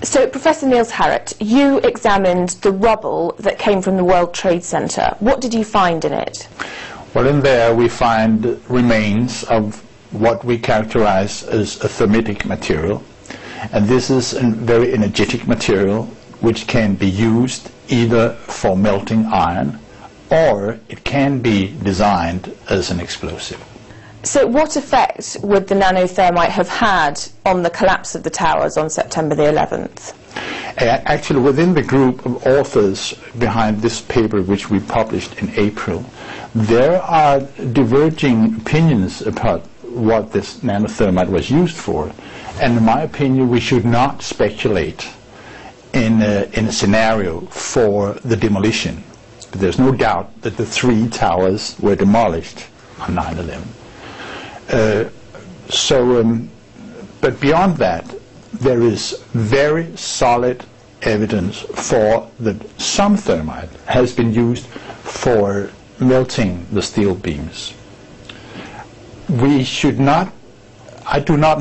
So, Professor Niels Harrit, you examined the rubble that came from the World Trade Center. What did you find in it? Well, in there we find remains of what we characterize as a thermitic material. And this is a very energetic material which can be used either for melting iron or it can be designed as an explosive. So what effect would the nano-thermite have had on the collapse of the towers on September the 11th? Actually, within the group of authors behind this paper, which we published in April, there are diverging opinions about what this nano-thermite was used for. And in my opinion, we should not speculate in a scenario for the demolition. But there's no doubt that the 3 towers were demolished on 9/11. But beyond that, there is very solid evidence for that some thermite has been used for melting the steel beams. We should not, we do not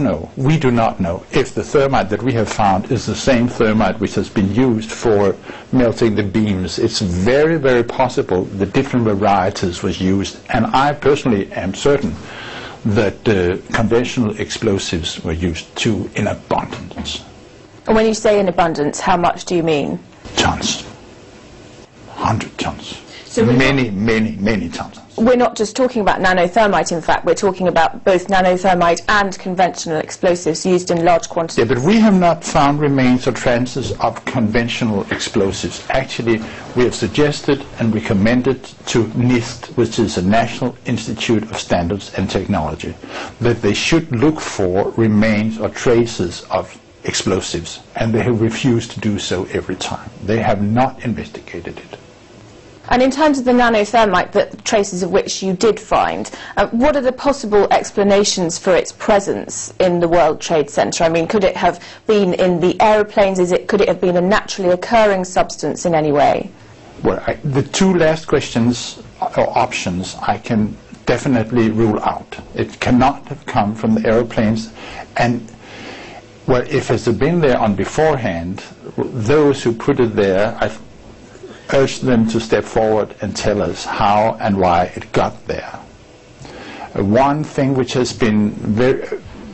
know if the thermite that we have found is the same thermite which has been used for melting the beams. It's very, very possible that different varieties was used, and I personally am certain that conventional explosives were used too in abundance. And when you say in abundance, how much do you mean? Tons. 100 tons. So many tons. We're not just talking about nano-thermite, in fact, we're talking about both nano-thermite and conventional explosives used in large quantities. Yeah, but we have not found remains or traces of conventional explosives. Actually, we have suggested and recommended to NIST, which is the National Institute of Standards and Technology, that they should look for remains or traces of explosives, and they have refused to do so every time. They have not investigated it. And in terms of the nano-thermite, the traces of which you did find, what are the possible explanations for its presence in the World Trade Center? I mean, could it have been in the aeroplanes? Could it have been a naturally occurring substance in any way? Well, the 2 last questions or options I can definitely rule out. It cannot have come from the aeroplanes, and well, if it's been there on beforehand, those who put it there, I urge them to step forward and tell us how and why it got there. One thing which has been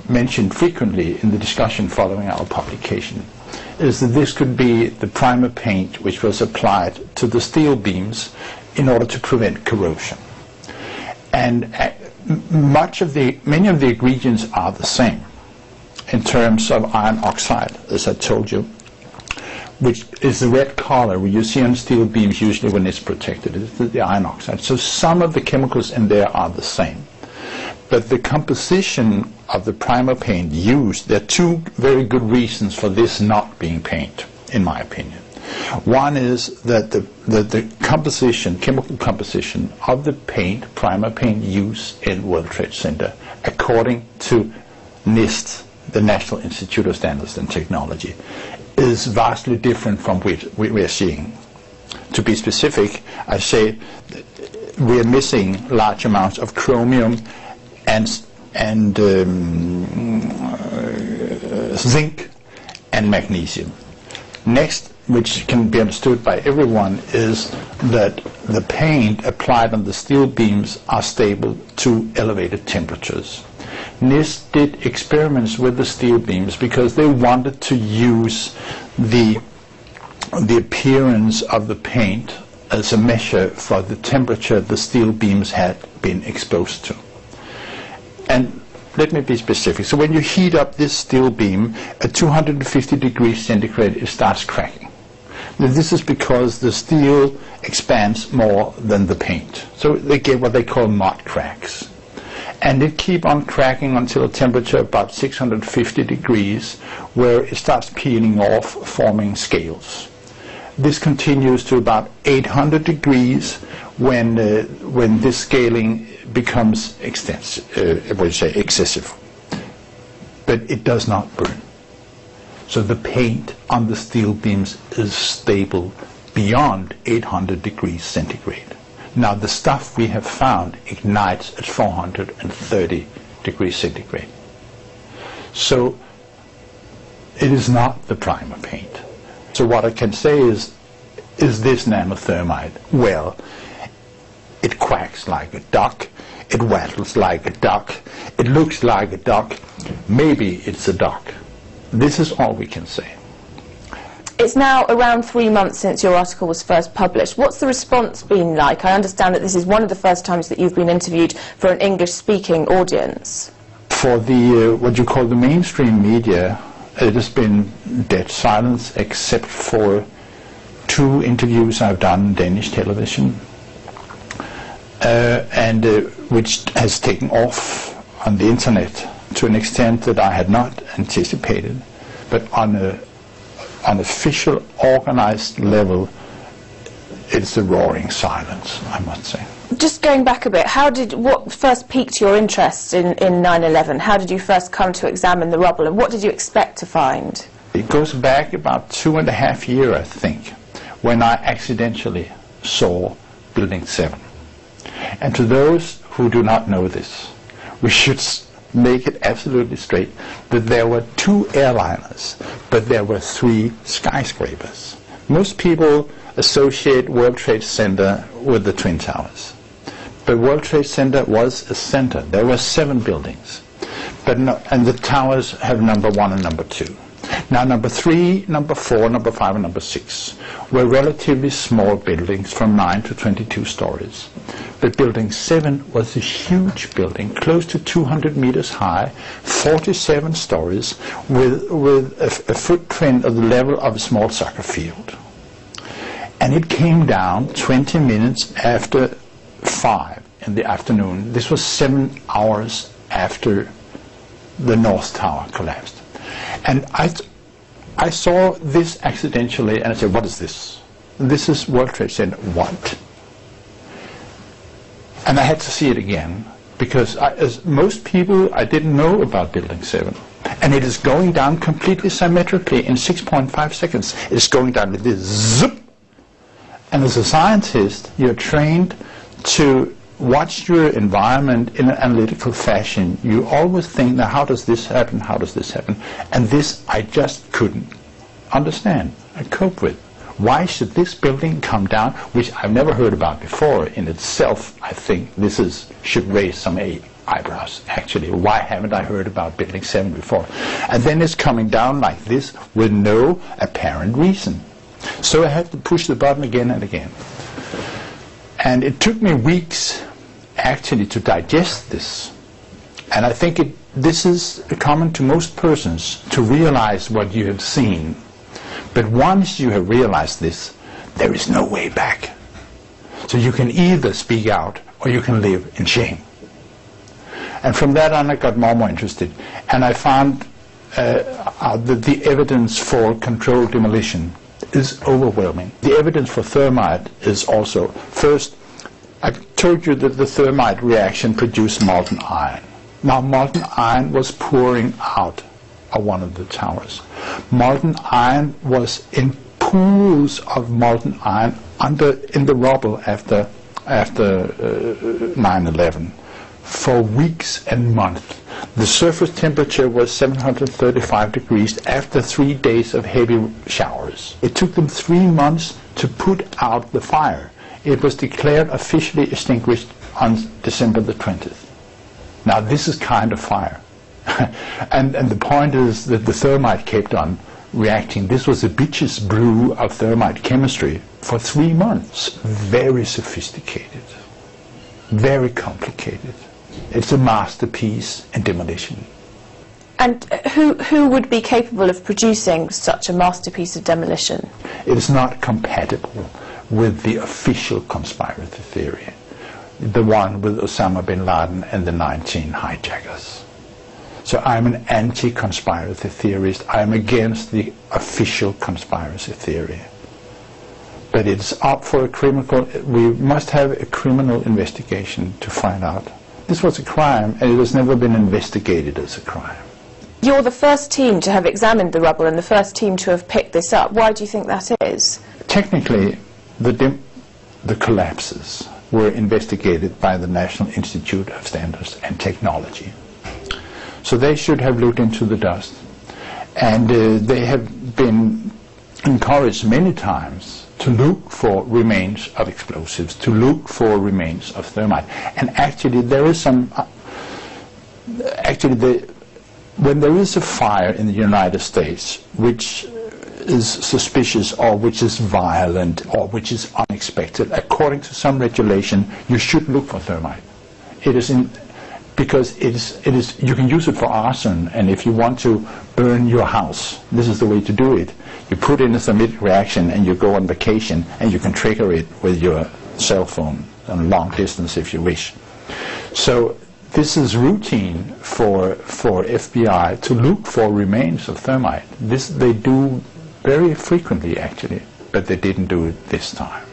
mentioned frequently in the discussion following our publication is that this could be the primer paint which was applied to the steel beams in order to prevent corrosion. And many of the ingredients are the same in terms of iron oxide, as I told you, which is the red color you see on steel beams usually when it's protected. It's the iron oxide. So some of the chemicals in there are the same. But the composition of the primer paint used, there are 2 very good reasons for this not being paint, in my opinion. One is that the composition, chemical composition of the paint, primer paint used in World Trade Center, according to NIST, the National Institute of Standards and Technology, is vastly different from what we are seeing. To be specific, I say we are missing large amounts of chromium and zinc and magnesium. Next, which can be understood by everyone, is that the paint applied on the steel beams are stable to elevated temperatures. NIST did experiments with the steel beams because they wanted to use the appearance of the paint as a measure for the temperature the steel beams had been exposed to. And let me be specific. So when you heat up this steel beam at 250 degrees centigrade, it starts cracking. Now, this is because the steel expands more than the paint. So they get what they call mud cracks. And it keep on cracking until a temperature about 650 degrees, where it starts peeling off, forming scales. This continues to about 800 degrees when this scaling becomes excessive. But it does not burn. So the paint on the steel beams is stable beyond 800 degrees centigrade. Now, the stuff we have found ignites at 430 degrees centigrade. So It is not the primer paint. So what I can say is this Nano-Thermite? Well, it quacks like a duck, it waddles like a duck, it looks like a duck, maybe it's a duck. This is all we can say. It's now around 3 months since your article was first published. What's the response been like? I understand that this is one of the first times that you've been interviewed for an English-speaking audience. For the what you call the mainstream media, it has been dead silence except for 2 interviews I've done on Danish television, which has taken off on the internet to an extent that I had not anticipated. But on an official, organized level, it's a roaring silence, I must say. Just going back a bit, what first piqued your interest in 9/11? How did you first come to examine the rubble, and what did you expect to find? It goes back about 2.5 years, I think, when I accidentally saw Building 7. And to those who do not know this, we should make it absolutely straight that there were 2 airliners, but there were 3 skyscrapers. Most people associate World Trade Center with the Twin Towers. But World Trade Center was a center. There were 7 buildings. But no, and the towers have number 1 and number 2. Now number 3, number 4, number 5 and number 6 were relatively small buildings from 9 to 22 stories. But Building 7 was a huge building, close to 200 meters high, 47 stories, with a footprint of the level of a small soccer field. And it came down 20 minutes after 5 in the afternoon. This was 7 hours after the North Tower collapsed. And I saw this accidentally, and I said, what is this? This is World Trade Center. What? And I had to see it again, because as most people, I didn't know about Building 7. And it is going down completely symmetrically in 6.5 seconds. It's going down with this zip. And as a scientist, you're trained to watch your environment in an analytical fashion. You always think, now how does this happen, how does this happen? And this I just couldn't understand and cope with. Why should this building come down, which I've never heard about before in itself? I think this should raise some eyebrows, actually. Why haven't I heard about Building 7 before? And then it's coming down like this with no apparent reason. So I had to push the button again and again. And it took me weeks, actually, to digest this. And I think this is common to most persons, to realize what you have seen. But once you have realized this, there is no way back. So you can either speak out or you can live in shame. And from that on, I got more and more interested. And I found that the evidence for controlled demolition is overwhelming. The evidence for thermite is also, first, I told you that the thermite reaction produced molten iron. Now molten iron was pouring out of one of the towers. Molten iron was in pools of molten iron in the rubble after 9/11 for weeks and months. The surface temperature was 735 degrees after 3 days of heavy showers. It took them 3 months to put out the fire. It was declared officially extinguished on December the 20th. Now this is kind of fire. and the point is that the thermite kept on reacting. This was a bitch's brew of thermite chemistry for 3 months. Very sophisticated, very complicated. It's a masterpiece in demolition. And who would be capable of producing such a masterpiece of demolition? It is not compatible with the official conspiracy theory, the one with Osama bin Laden and the 19 hijackers. So I'm an anti-conspiracy theorist. I'm against the official conspiracy theory. But it's up for a criminal, we must have a criminal investigation to find out. This was a crime, and it has never been investigated as a crime. You're the first team to have examined the rubble and the first team to have picked this up. Why do you think that is? Technically, the collapses were investigated by the National Institute of Standards and Technology. So they should have looked into the dust. And they have been encouraged many times to look for remains of explosives, to look for remains of thermite. And actually there is some, when there is a fire in the United States which is suspicious or which is violent or which is unexpected, according to some regulation, you should look for thermite. It is in, because it is, you can use it for arson, and if you want to burn your house, this is the way to do it. You put in a thermic reaction and you go on vacation, and you can trigger it with your cell phone on long distance if you wish. So this is routine for FBI to look for remains of thermite. This they do very frequently actually, but they didn't do it this time.